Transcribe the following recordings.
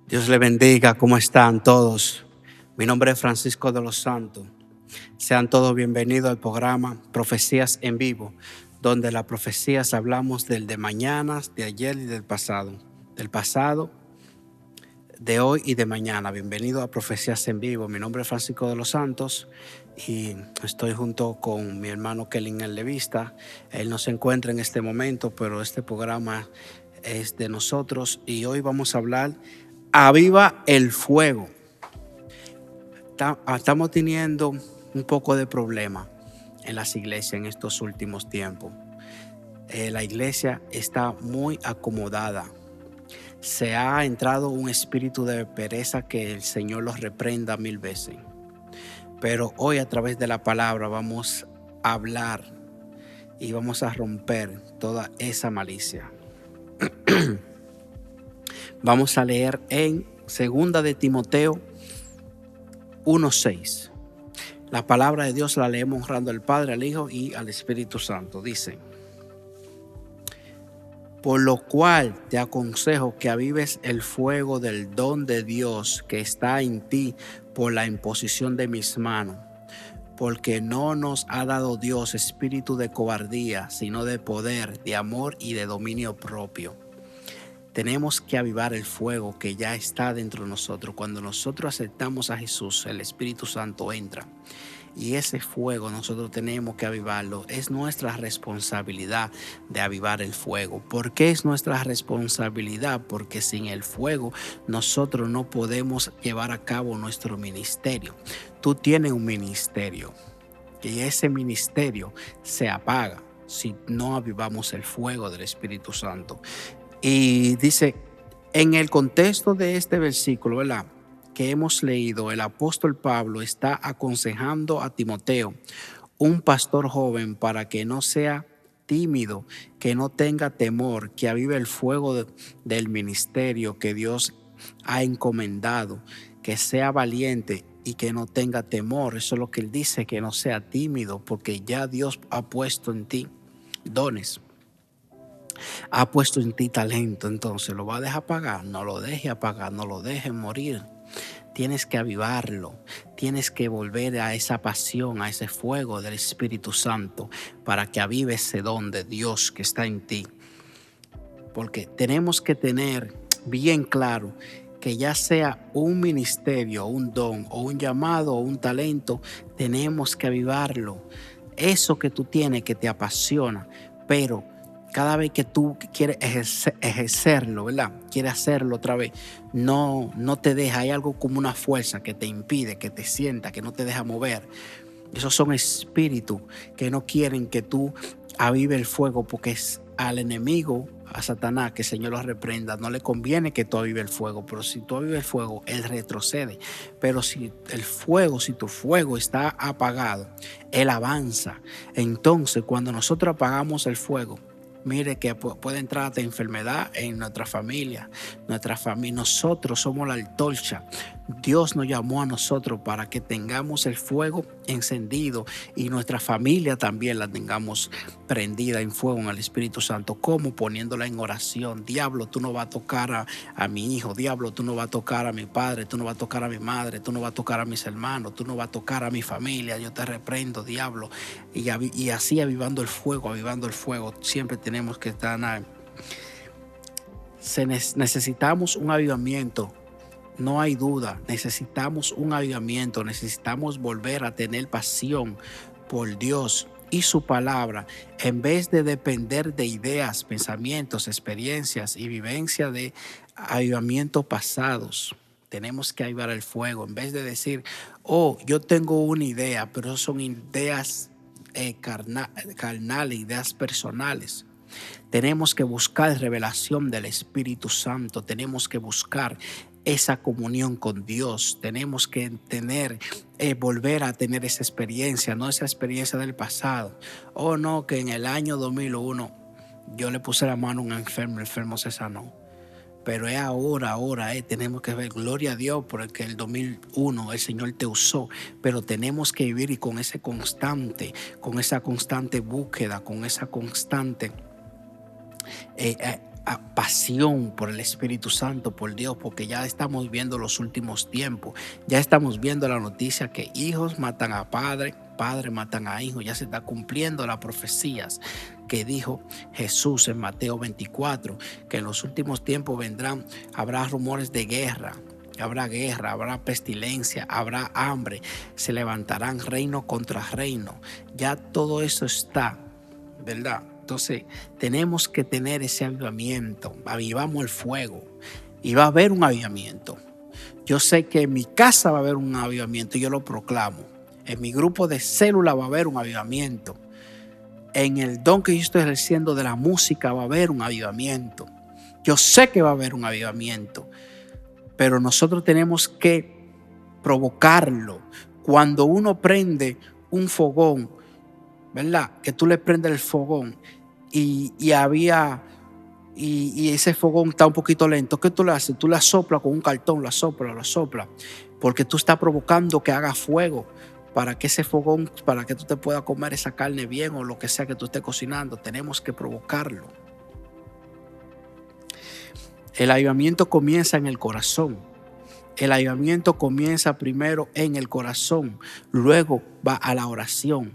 Dios le bendiga, ¿cómo están todos? Mi nombre es Francisco de los Santos. Sean todos bienvenidos al programa Profecías en Vivo, donde las profecías hablamos del de mañana, de ayer y del pasado. Del pasado, de hoy y de mañana. Bienvenido a Profecías en Vivo. Mi nombre es Francisco de los Santos y estoy junto con mi hermano Kelly el Levista. Él no se encuentra en este momento, pero este programa es de nosotros y hoy vamos a hablar Aviva el fuego. Estamos teniendo un poco de problema en las iglesias en estos últimos tiempos. La iglesia está muy acomodada. Se ha entrado un espíritu de pereza que el Señor los reprenda 1000 veces. Pero hoy a través de la palabra vamos a hablar y vamos a romper toda esa malicia. Vamos a leer en 2 de Timoteo 1:6. La palabra de Dios la leemos honrando al Padre, al Hijo y al Espíritu Santo. Dice: por lo cual te aconsejo que avives el fuego del don de Dios que está en ti por la imposición de mis manos. Porque no nos ha dado Dios espíritu de cobardía, sino de poder, de amor y de dominio propio. Tenemos que avivar el fuego que ya está dentro de nosotros. Cuando nosotros aceptamos a Jesús, el Espíritu Santo entra. Y ese fuego nosotros tenemos que avivarlo. Es nuestra responsabilidad de avivar el fuego. ¿Por qué es nuestra responsabilidad? Porque sin el fuego nosotros no podemos llevar a cabo nuestro ministerio. Tú tienes un ministerio y ese ministerio se apaga si no avivamos el fuego del Espíritu Santo. Y dice, en el contexto de este versículo, ¿verdad?, que hemos leído, el apóstol Pablo está aconsejando a Timoteo, un pastor joven, para que no sea tímido, que no tenga temor, que avive el fuego del ministerio que Dios ha encomendado, que sea valiente y que no tenga temor. Eso es lo que él dice, que no sea tímido, porque ya Dios ha puesto en ti dones. Ha puesto en ti talento, entonces ¿lo va a dejar apagar? No lo deje apagar, no lo deje morir. Tienes que avivarlo, tienes que volver a esa pasión, a ese fuego del Espíritu Santo para que avive ese don de Dios que está en ti. Porque tenemos que tener bien claro que ya sea un ministerio, un don o un llamado o un talento, tenemos que avivarlo. Eso que tú tienes que te apasiona, pero cada vez que tú quieres ejercerlo, ¿verdad?, quieres hacerlo otra vez, no te deja. Hay algo como una fuerza que te impide, que te sienta, que no te deja mover. Esos son espíritus que no quieren que tú avive el fuego, porque es al enemigo, a Satanás, que el Señor lo reprenda, no le conviene que tú avive el fuego. Pero si tú avives el fuego, él retrocede. Pero si tu fuego está apagado, él avanza. Entonces, cuando nosotros apagamos el fuego, mire que puede entrar hasta enfermedad en nuestra familia. Nosotros somos la antorcha. Dios nos llamó a nosotros para que tengamos el fuego encendido y nuestra familia también la tengamos prendida en fuego en el Espíritu Santo. ¿Cómo? Poniéndola en oración. Diablo, tú no vas a tocar a mi hijo. Diablo, tú no vas a tocar a mi padre. Tú no vas a tocar a mi madre. Tú no vas a tocar a mis hermanos. Tú no vas a tocar a mi familia. Yo te reprendo, diablo. Y así avivando el fuego, Siempre tenemos que estar. Necesitamos un avivamiento. No hay duda, necesitamos un avivamiento, necesitamos volver a tener pasión por Dios y su palabra, en vez de depender de ideas, pensamientos, experiencias y vivencias de avivamientos pasados. Tenemos que avivar el fuego, en vez de decir, oh, yo tengo una idea, pero son ideas carnales, ideas personales. Tenemos que buscar revelación del Espíritu Santo, tenemos que buscar esa comunión con Dios, tenemos que volver a tener esa experiencia, no esa experiencia del pasado. Oh no, que en el año 2001 yo le puse la mano a un enfermo, el enfermo se sanó. Pero es ahora, tenemos que ver, gloria a Dios, porque el 2001 el Señor te usó, pero tenemos que vivir y con esa constante búsqueda, con esa constante pasión por el Espíritu Santo, por Dios, porque ya estamos viendo los últimos tiempos, ya estamos viendo la noticia que hijos matan a padre, padre matan a hijos, ya se está cumpliendo las profecías que dijo Jesús en Mateo 24, que en los últimos tiempos habrá rumores de guerra, habrá pestilencia, habrá hambre, se levantarán reino contra reino, ya todo eso está, ¿verdad? Entonces tenemos que tener ese avivamiento, avivamos el fuego y va a haber un avivamiento. Yo sé que en mi casa va a haber un avivamiento, yo lo proclamo. En mi grupo de célula va a haber un avivamiento. En el don que yo estoy ejerciendo de la música va a haber un avivamiento. Yo sé que va a haber un avivamiento, pero nosotros tenemos que provocarlo. Cuando uno prende un fogón, ¿verdad? Que tú le prendes el fogón y ese fogón está un poquito lento. ¿Qué tú le haces? Tú la soplas con un cartón, la sopla, porque tú estás provocando que haga fuego para que ese fogón, para que tú te puedas comer esa carne bien o lo que sea que tú estés cocinando. Tenemos que provocarlo. El avivamiento comienza en el corazón. El avivamiento comienza primero en el corazón, luego va a la oración.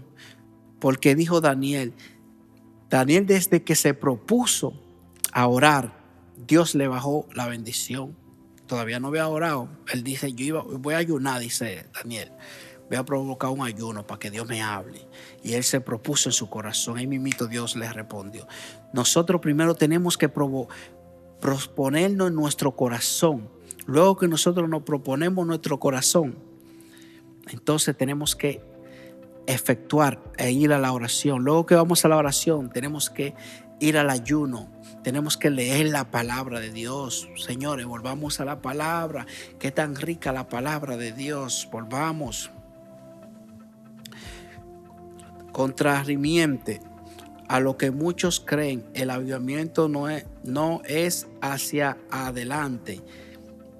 Porque dijo Daniel desde que se propuso a orar, Dios le bajó la bendición. Todavía no había orado. Él dice, voy a ayunar, dice Daniel. Voy a provocar un ayuno para que Dios me hable. Y él se propuso en su corazón. Ahí mismito Dios le respondió. Nosotros primero tenemos que proponernos en nuestro corazón. Luego que nosotros nos proponemos nuestro corazón, entonces tenemos que efectuar e ir a la oración. Luego que vamos a la oración, tenemos que ir al ayuno. Tenemos que leer la palabra de Dios. Señores, volvamos a la palabra. Qué tan rica la palabra de Dios. Volvamos. Contrarrimiente a lo que muchos creen, el avivamiento no es hacia adelante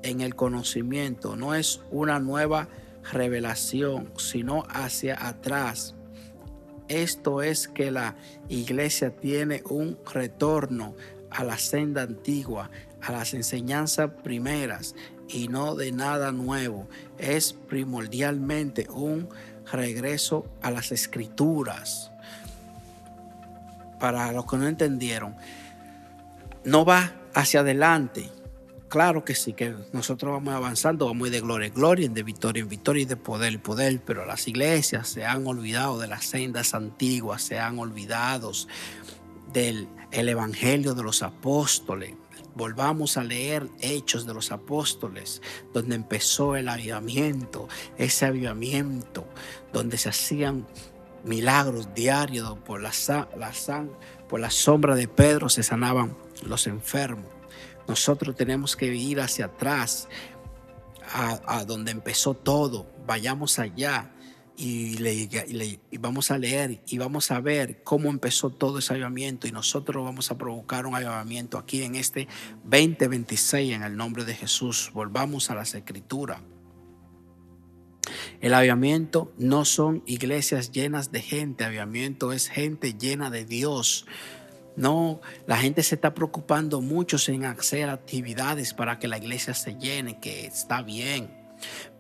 en el conocimiento, no es una nueva revelación, sino hacia atrás. Esto es que la iglesia tiene un retorno a la senda antigua, a las enseñanzas primeras y no de nada nuevo. Es primordialmente un regreso a las escrituras. Para los que no entendieron, no va hacia adelante. Claro que sí, que nosotros vamos avanzando, vamos de gloria en gloria, de victoria en victoria y de poder en poder, pero las iglesias se han olvidado de las sendas antiguas, se han olvidado del evangelio de los apóstoles. Volvamos a leer Hechos de los Apóstoles, donde empezó el avivamiento, ese avivamiento donde se hacían milagros diarios, por la sombra de Pedro se sanaban los enfermos. Nosotros tenemos que ir hacia atrás, a donde empezó todo. Vayamos allá y vamos a leer y vamos a ver cómo empezó todo ese avivamiento, y nosotros vamos a provocar un avivamiento aquí en este 2026 en el nombre de Jesús. Volvamos a las escrituras. El avivamiento no son iglesias llenas de gente, avivamiento es gente llena de Dios. No, la gente se está preocupando mucho en hacer actividades para que la iglesia se llene, que está bien,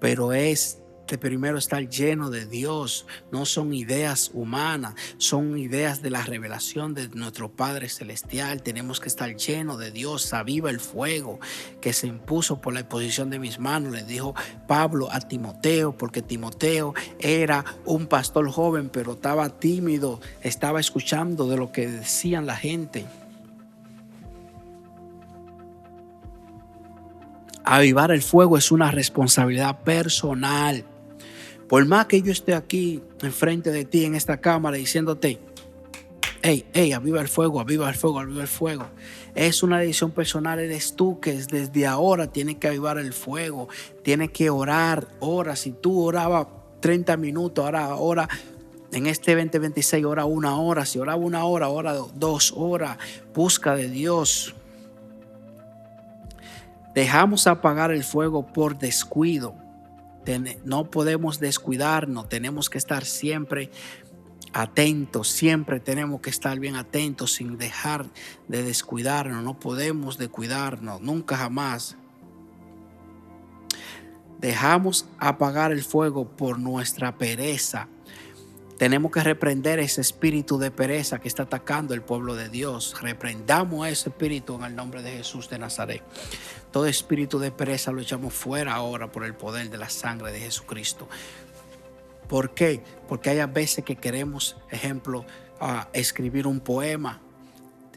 pero es de primero estar lleno de Dios. No son ideas humanas, son ideas de la revelación de nuestro Padre Celestial. Tenemos que estar llenos de Dios. Aviva el fuego que se impuso por la imposición de mis manos, le dijo Pablo a Timoteo, porque Timoteo era un pastor joven, pero estaba tímido, estaba escuchando de lo que decían la gente. Avivar el fuego es una responsabilidad personal. Por más que yo esté aquí enfrente de ti en esta cámara diciéndote, hey, aviva el fuego, aviva el fuego, aviva el fuego. Es una decisión personal, eres tú que desde ahora tienes que avivar el fuego. Tienes que orar horas. Si tú orabas 30 minutos, ahora en este 2026 ora 1 hora. Si oraba 1 hora, ora 2 horas. Busca de Dios. Dejamos apagar el fuego por descuido. No podemos descuidarnos, tenemos que estar siempre atentos, siempre tenemos que estar bien atentos sin dejar de descuidarnos, no podemos descuidarnos, nunca jamás. Dejamos apagar el fuego por nuestra pereza. Tenemos que reprender ese espíritu de pereza que está atacando el pueblo de Dios. Reprendamos ese espíritu en el nombre de Jesús de Nazaret. Todo espíritu de pereza lo echamos fuera ahora por el poder de la sangre de Jesucristo. ¿Por qué? Porque hay veces que queremos, ejemplo, escribir un poema,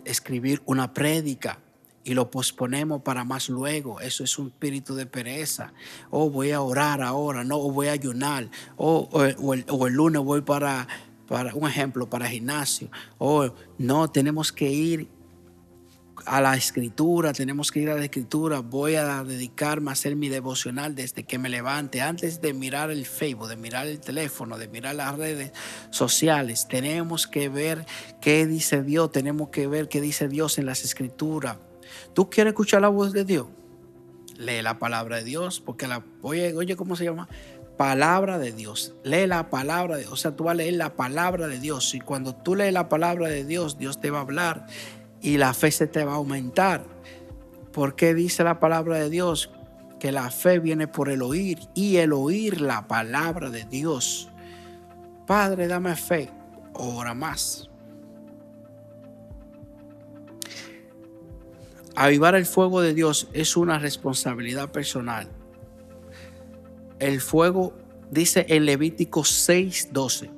escribir una prédica y lo posponemos para más luego. Eso es un espíritu de pereza. Voy a orar ahora, no, o voy a ayunar, o el lunes voy para un ejemplo, para gimnasio. No, tenemos que ir a la escritura, voy a dedicarme a hacer mi devocional desde que me levante, antes de mirar el Facebook, de mirar el teléfono, de mirar las redes sociales. Tenemos que ver qué dice Dios, tenemos que ver qué dice Dios en las escrituras. ¿Tú quieres escuchar la voz de Dios? Lee la palabra de Dios, porque oye, ¿cómo se llama? Palabra de Dios. Lee la palabra de Dios. O sea, tú vas a leer la palabra de Dios. Y cuando tú lees la palabra de Dios, Dios te va a hablar y la fe se te va a aumentar. Porque dice la palabra de Dios que la fe viene por el oír, y el oír la palabra de Dios. Padre, dame fe. Ora más. Avivar el fuego de Dios es una responsabilidad personal. El fuego, dice en Levítico 6:12,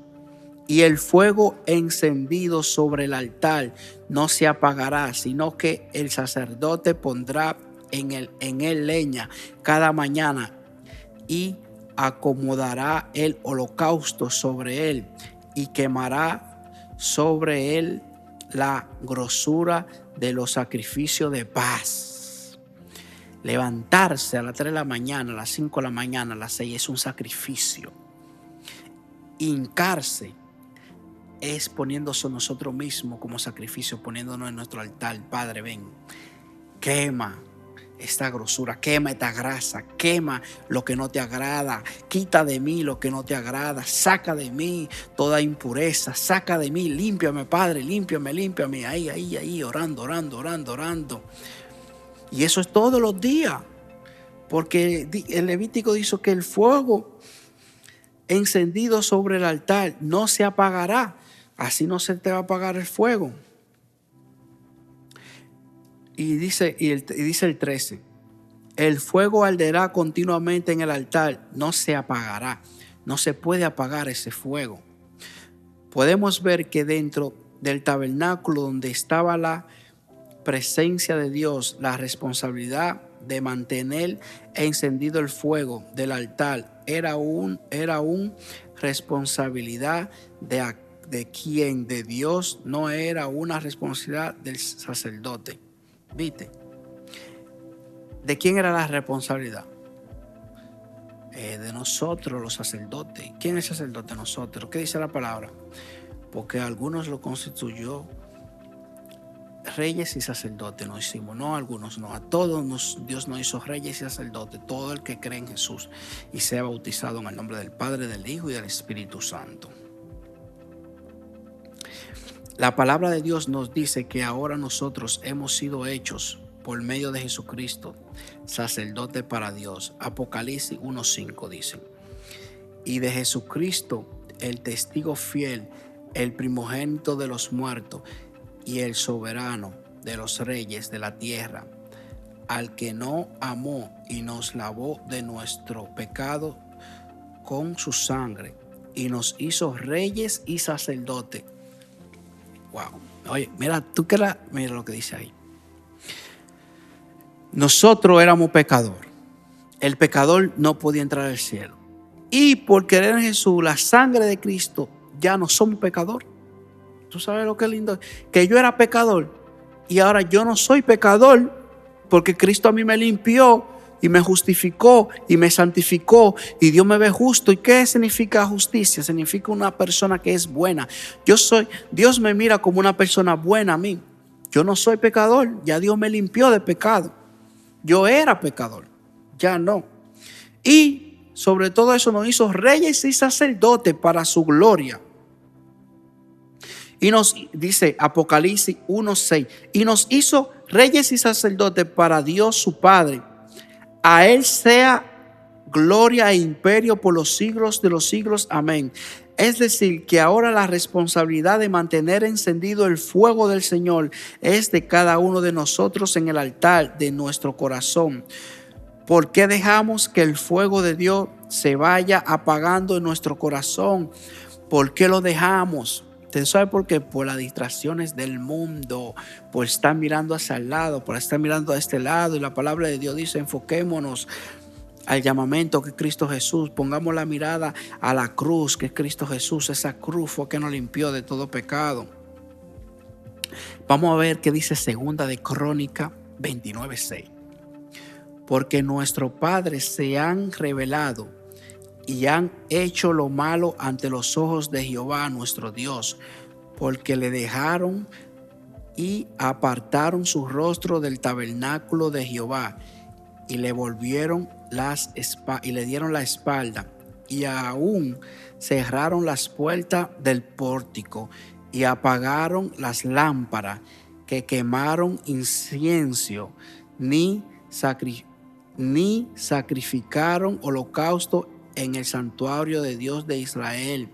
y el fuego encendido sobre el altar no se apagará, sino que el sacerdote pondrá en él leña cada mañana y acomodará el holocausto sobre él y quemará sobre él la grosura de los sacrificios de paz. Levantarse a las 3 de la mañana, a las 5 de la mañana, a las 6 es un sacrificio. Hincarse es poniéndose nosotros mismos como sacrificio, poniéndonos en nuestro altar. Padre, ven, quema esta grosura, quema esta grasa, quema lo que no te agrada, quita de mí lo que no te agrada, saca de mí toda impureza, saca de mí, límpiame, Padre, límpiame, ahí, orando. Y eso es todos los días, porque el Levítico dice que el fuego encendido sobre el altar no se apagará, así no se te va a apagar el fuego. Y dice el 13, el fuego arderá continuamente en el altar, no se apagará, no se puede apagar ese fuego. Podemos ver que dentro del tabernáculo donde estaba la presencia de Dios, la responsabilidad de mantener encendido el fuego del altar era una responsabilidad de quien, de Dios, no era una responsabilidad del sacerdote. ¿Viste? ¿De quién era la responsabilidad? De nosotros, los sacerdotes. ¿Quién es el sacerdote? Nosotros. ¿Qué dice la palabra? Porque algunos lo constituyó reyes y sacerdotes. Nos hicimos, no a algunos, no a todos. Dios nos hizo reyes y sacerdotes. Todo el que cree en Jesús y sea bautizado en el nombre del Padre, del Hijo y del Espíritu Santo. La palabra de Dios nos dice que ahora nosotros hemos sido hechos por medio de Jesucristo sacerdote para Dios. Apocalipsis 1:5 dice: y de Jesucristo, el testigo fiel, el primogénito de los muertos y el soberano de los reyes de la tierra, al que no amó y nos lavó de nuestro pecado con su sangre y nos hizo reyes y sacerdotes. Wow. Oye, mira lo que dice ahí. Nosotros éramos pecadores. El pecador no podía entrar al cielo. Y por creer en Jesús, la sangre de Cristo, ya no somos pecadores. ¿Tú sabes lo que es lindo? Que yo era pecador y ahora yo no soy pecador porque Cristo a mí me limpió y me justificó y me santificó y Dios me ve justo. ¿Y qué significa justicia? Significa una persona que es buena. Dios me mira como una persona buena a mí. Yo no soy pecador, ya Dios me limpió de pecado. Yo era pecador, ya no. Y sobre todo eso nos hizo reyes y sacerdotes para su gloria. Y nos dice Apocalipsis 1:6, y nos hizo reyes y sacerdotes para Dios su Padre. A Él sea gloria e imperio por los siglos de los siglos. Amén. Es decir, que ahora la responsabilidad de mantener encendido el fuego del Señor es de cada uno de nosotros en el altar de nuestro corazón. ¿Por qué dejamos que el fuego de Dios se vaya apagando en nuestro corazón? ¿Por qué lo dejamos? ¿Usted sabe por qué? Por las distracciones del mundo, por estar mirando hacia el lado, por estar mirando a este lado. Y la palabra de Dios dice, enfoquémonos al llamamiento que es Cristo Jesús. Pongamos la mirada a la cruz que es Cristo Jesús. Esa cruz fue que nos limpió de todo pecado. Vamos a ver qué dice Segunda de Crónica 29:6. Porque nuestros padres se han rebelado y han hecho lo malo ante los ojos de Jehová nuestro Dios, porque le dejaron y apartaron su rostro del tabernáculo de Jehová y le volvieron y le dieron la espalda, y aún cerraron las puertas del pórtico y apagaron las lámparas, que quemaron incienso, ni sacrificaron holocausto en el santuario de Dios de Israel.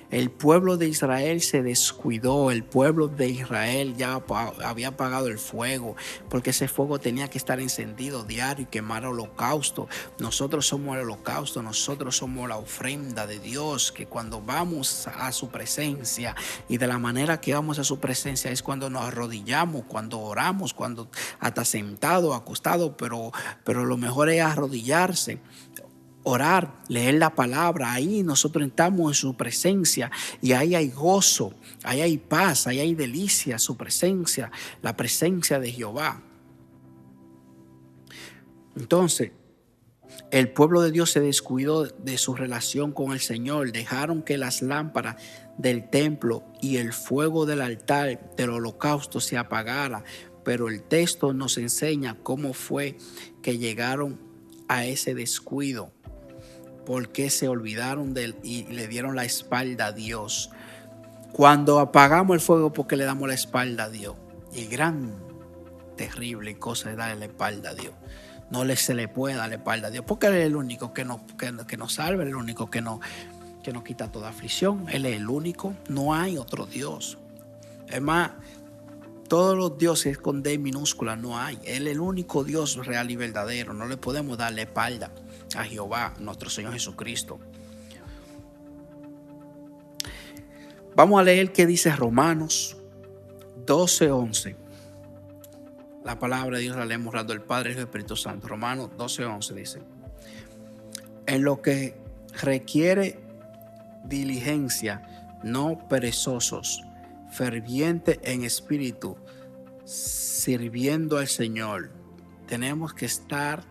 El pueblo de Israel se descuidó. El pueblo de Israel ya había apagado el fuego, porque ese fuego tenía que estar encendido diario y quemar holocausto. Nosotros somos el holocausto, nosotros somos la ofrenda de Dios, que cuando vamos a su presencia, y de la manera que vamos a su presencia es cuando nos arrodillamos, cuando oramos, cuando hasta sentado, acostado, pero lo mejor es arrodillarse, orar, leer la palabra. Ahí nosotros estamos en su presencia y ahí hay gozo, ahí hay paz, ahí hay delicia, su presencia, la presencia de Jehová. Entonces, el pueblo de Dios se descuidó de su relación con el Señor. Dejaron que las lámparas del templo y el fuego del altar del holocausto se apagara. Pero el texto nos enseña cómo fue que llegaron a ese descuido. Porque se olvidaron de él y le dieron la espalda a Dios. Cuando apagamos el fuego, porque le damos la espalda a Dios. Y gran, terrible cosa es darle la espalda a Dios. No se le puede dar la espalda a Dios, porque Él es el único que nos salva, el único que nos quita toda aflicción. Él es el único, no hay otro Dios. Es más, todos los dioses con D minúscula no hay. Él es el único Dios real y verdadero. No le podemos dar la espalda a Jehová, nuestro Señor Jesucristo. Vamos a leer qué dice Romanos 12:11. La palabra de Dios la leemos orando el Padre y el Espíritu Santo. Romanos 12:11 dice: en lo que requiere diligencia, no perezosos, ferviente en espíritu, sirviendo al Señor. Tenemos que estar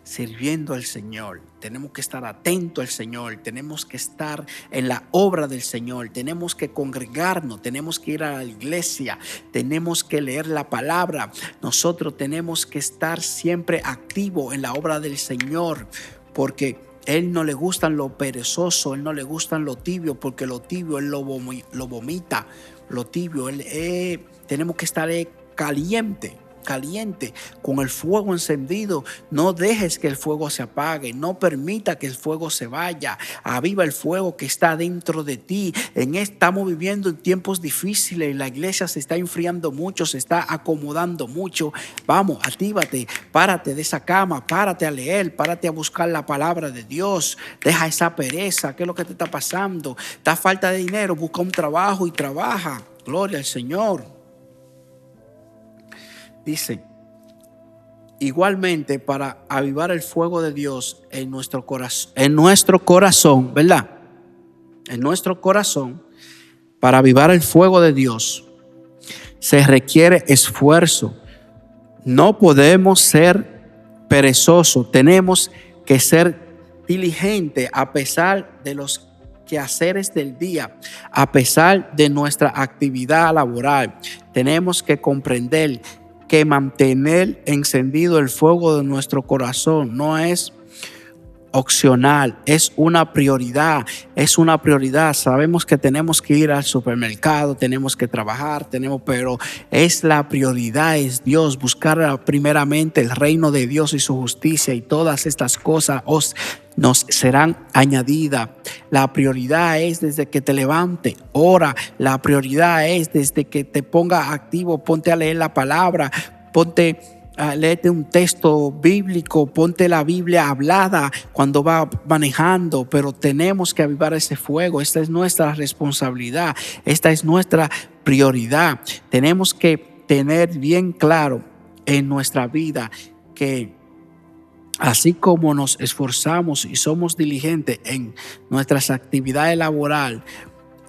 sirviendo al Señor, tenemos que estar atentos al Señor, tenemos que estar en la obra del Señor, tenemos que congregarnos, tenemos que ir a la iglesia, tenemos que leer la palabra. Nosotros tenemos que estar siempre activos en la obra del Señor, porque Él no le gustan lo perezoso, Él no le gustan lo tibio, porque lo tibio Él lo vomita, lo tibio tenemos que estar caliente, con el fuego encendido. No dejes que el fuego se apague, no permita que el fuego se vaya. Aviva el fuego que está dentro de ti. Estamos viviendo en tiempos difíciles, la iglesia se está enfriando mucho, se está acomodando mucho. Vamos, actívate, párate de esa cama, párate a leer, párate a buscar la palabra de Dios. Deja esa pereza. ¿Qué es lo que te está pasando? ¿Está falta de dinero? Busca un trabajo y trabaja. Gloria al Señor. Dice, igualmente para avivar el fuego de Dios en nuestro corazón, ¿verdad? En nuestro corazón, para avivar el fuego de Dios, se requiere esfuerzo. No podemos ser perezosos, tenemos que ser diligentes a pesar de los quehaceres del día, a pesar de nuestra actividad laboral. Tenemos que comprender que mantener encendido el fuego de nuestro corazón no es opcional, es una prioridad, es una prioridad. Sabemos que tenemos que ir al supermercado, tenemos que trabajar, pero es la prioridad, es Dios, buscar primeramente el reino de Dios y su justicia, y todas estas cosas nos serán añadidas. La prioridad es desde que te levante, ora. La prioridad es desde que te ponga activo, ponte a leer la palabra, léete un texto bíblico, ponte la Biblia hablada cuando va manejando. Pero tenemos que avivar ese fuego. Esta es nuestra responsabilidad, esta es nuestra prioridad. Tenemos que tener bien claro en nuestra vida que así como nos esforzamos y somos diligentes en nuestras actividades laborales,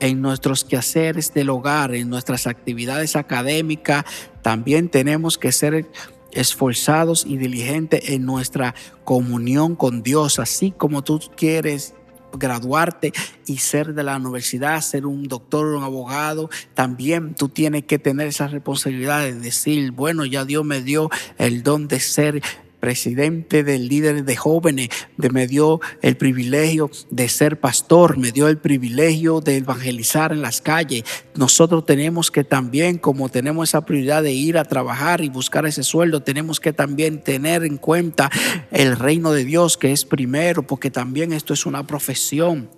en nuestros quehaceres del hogar, en nuestras actividades académicas, también tenemos que ser esforzados y diligentes en nuestra comunión con Dios. Así como tú quieres graduarte y ser de la universidad, ser un doctor o un abogado, también tú tienes que tener esa responsabilidad de decir, bueno, ya Dios me dio el don de ser presidente del líder de jóvenes, me dio el privilegio de ser pastor, me dio el privilegio de evangelizar en las calles. Nosotros tenemos que también, como tenemos esa prioridad de ir a trabajar y buscar ese sueldo, tenemos que también tener en cuenta el reino de Dios, que es primero, porque también esto es una profesión.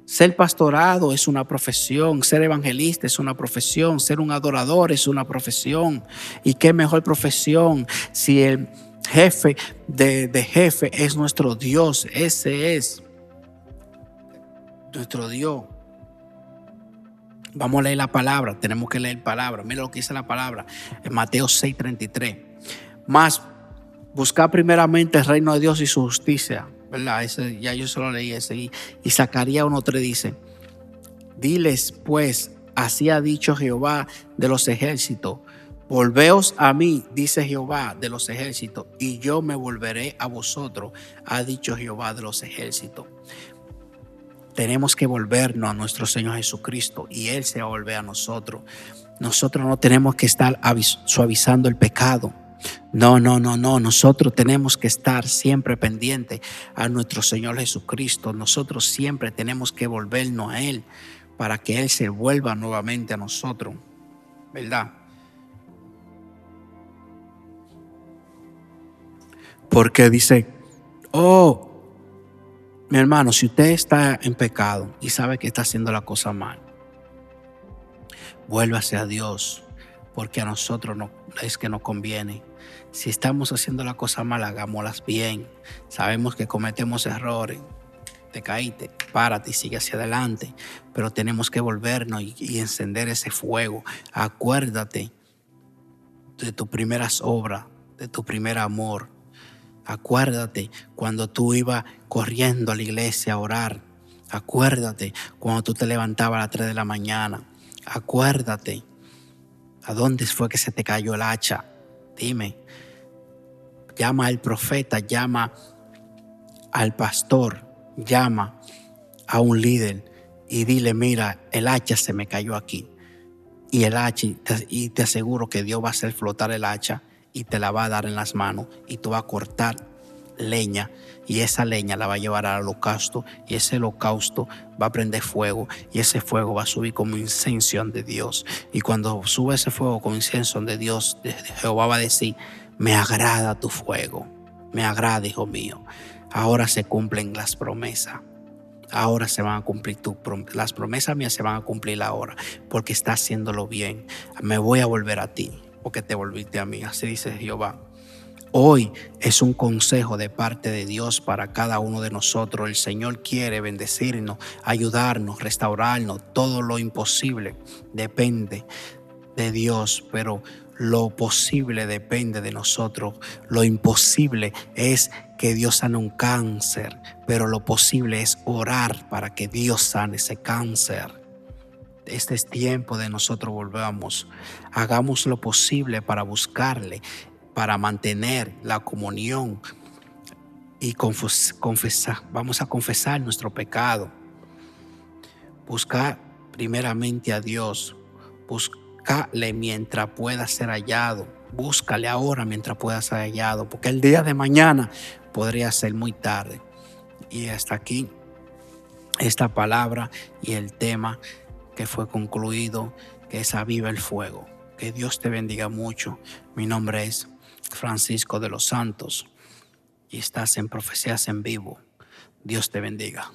Ser pastorado es una profesión, ser evangelista es una profesión, ser un adorador es una profesión. Y qué mejor profesión si el jefe de jefe es nuestro Dios. Ese es nuestro Dios. Vamos a leer la palabra, tenemos que leer palabra. Mira lo que dice la palabra en Mateo 6:33. Más buscar primeramente el reino de Dios y su justicia, ¿verdad? Ese, ya yo solo leí ese. Y Zacarías 1:3 dice: diles pues, así ha dicho Jehová de los ejércitos, volveos a mí, dice Jehová de los ejércitos, y yo me volveré a vosotros, ha dicho Jehová de los ejércitos. Tenemos que volvernos a nuestro Señor Jesucristo y Él se va a volver a nosotros. Nosotros no tenemos que estar suavizando el pecado. No. Nosotros tenemos que estar siempre pendientes a nuestro Señor Jesucristo. Nosotros siempre tenemos que volvernos a Él para que Él se vuelva nuevamente a nosotros, ¿verdad? Porque dice, mi hermano, si usted está en pecado y sabe que está haciendo la cosa mal, vuélvase a Dios, porque a nosotros no es que nos conviene. Si estamos haciendo la cosa mal, hagámoslas bien. Sabemos que cometemos errores. Te caíste, párate y sigue hacia adelante. Pero tenemos que volvernos y encender ese fuego. Acuérdate de tus primeras obras, de tu primer amor. Acuérdate cuando tú ibas corriendo a la iglesia a orar. Acuérdate cuando tú te levantabas a las 3 de la mañana. Acuérdate a dónde fue que se te cayó el hacha. Dime. Llama al profeta, llama al pastor, llama a un líder y dile, mira, el hacha se me cayó aquí. Y el hacha, y te aseguro que Dios va a hacer flotar el hacha y te la va a dar en las manos y tú vas a cortar leña y esa leña la va a llevar al holocausto y ese holocausto va a prender fuego y ese fuego va a subir como incienso de Dios. Y cuando sube ese fuego como incienso de Dios, Jehová va a decir, me agrada tu fuego, me agrada, hijo mío. Ahora se cumplen las promesas. Ahora se van a cumplir las promesas mías, se van a cumplir ahora, porque está haciéndolo bien. Me voy a volver a ti, porque te volviste a mí. Así dice Jehová. Hoy es un consejo de parte de Dios para cada uno de nosotros. El Señor quiere bendecirnos, ayudarnos, restaurarnos. Todo lo imposible depende de Dios, pero lo posible depende de nosotros. Lo imposible es que Dios sane un cáncer, pero lo posible es orar para que Dios sane ese cáncer. Este es tiempo de nosotros volvamos. Hagamos lo posible para buscarle, para mantener la comunión y confesar. Vamos a confesar nuestro pecado. Buscar primeramente a Dios. Buscarle mientras pueda ser hallado. Búscale ahora mientras pueda ser hallado, porque el día de mañana podría ser muy tarde. Y hasta aquí esta palabra y el tema que fue concluido, que es Aviva el Fuego. Que Dios te bendiga mucho. Mi nombre es Francisco de los Santos y estás en Profecías en Vivo. Dios te bendiga.